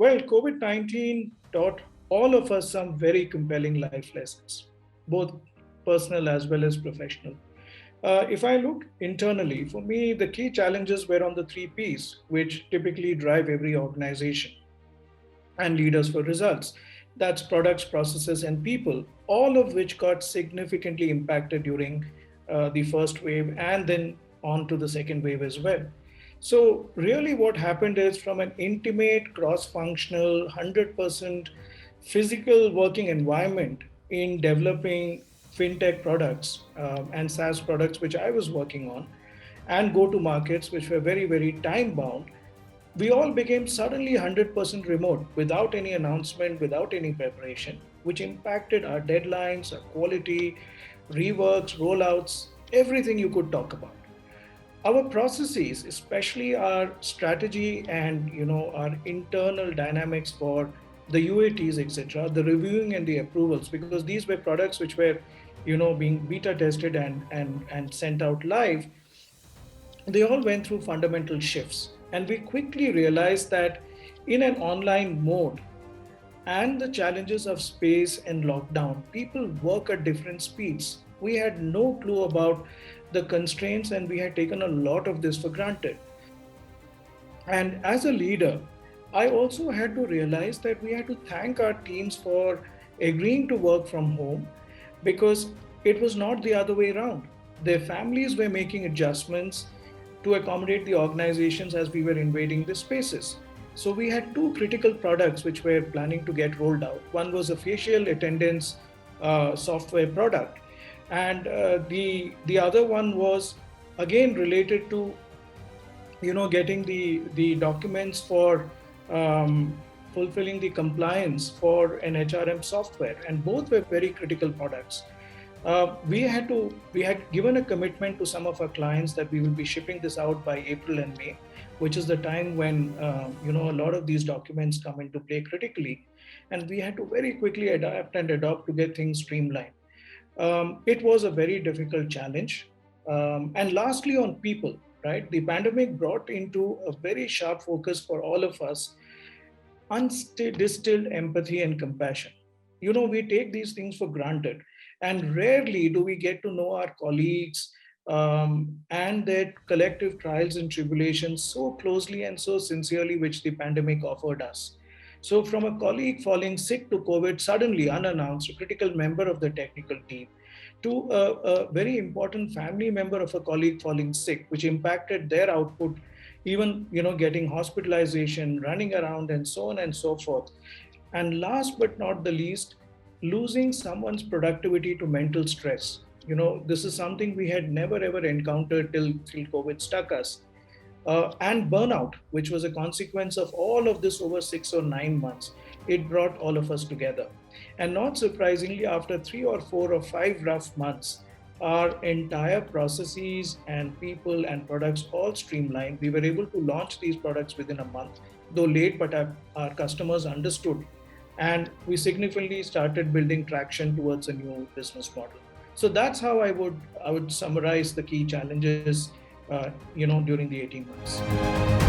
Well, COVID-19 taught all of us some very compelling life lessons, both personal as well as professional. If I look internally, for me, the key challenges were on the three P's, which typically drive every organization and leaders for results. That's products, processes, and people, all of which got significantly impacted during the first wave and then on to the second wave as well. So, really, what happened is from an intimate, cross functional, 100% physical working environment in developing fintech products and SaaS products, which I was working on, and go to markets, which were very, very time bound, we all became suddenly 100% remote without any announcement, without any preparation, which impacted our deadlines, our quality, reworks, rollouts, everything you could talk about. Our processes, especially our strategy and our internal dynamics for the UATs, etc., the reviewing and the approvals, because these were products which were being beta tested and sent out live, they all went through fundamental shifts. And we quickly realized that in an online mode and the challenges of space and lockdown, people work at different speeds. We had no clue about the constraints and we had taken a lot of this for granted. And as a leader, I also had to realize that we had to thank our teams for agreeing to work from home because it was not the other way around. Their families were making adjustments to accommodate the organizations as we were invading the spaces. So we had two critical products which were planning to get rolled out. One was a facial attendance software product, and the other one was again related to getting the documents for fulfilling the compliance for an HRM software, and both were very critical products. We had given a commitment to some of our clients that we will be shipping this out by April and May, which is the time when a lot of these documents come into play critically, and we had to very quickly adapt and adopt to get things streamlined. It was a very difficult challenge. And lastly, on people, right? The pandemic brought into a very sharp focus for all of us distilled empathy and compassion. We take these things for granted, and rarely do we get to know our colleagues and their collective trials and tribulations so closely and so sincerely, which the pandemic offered us. So, from a colleague falling sick to COVID, suddenly unannounced, a critical member of the technical team, to a very important family member of a colleague falling sick, which impacted their output, even getting hospitalization, running around, and so on and so forth. And last but not the least, losing someone's productivity to mental stress. This is something we had never ever encountered till COVID struck us. And burnout, which was a consequence of all of this over 6 or 9 months. It brought all of us together. And not surprisingly, after 3 or 4 or 5 rough months, our entire processes and people and products all streamlined. We were able to launch these products within a month, though late, but our customers understood. And we significantly started building traction towards a new business model. So that's how I would summarize the key challenges during the 18 months.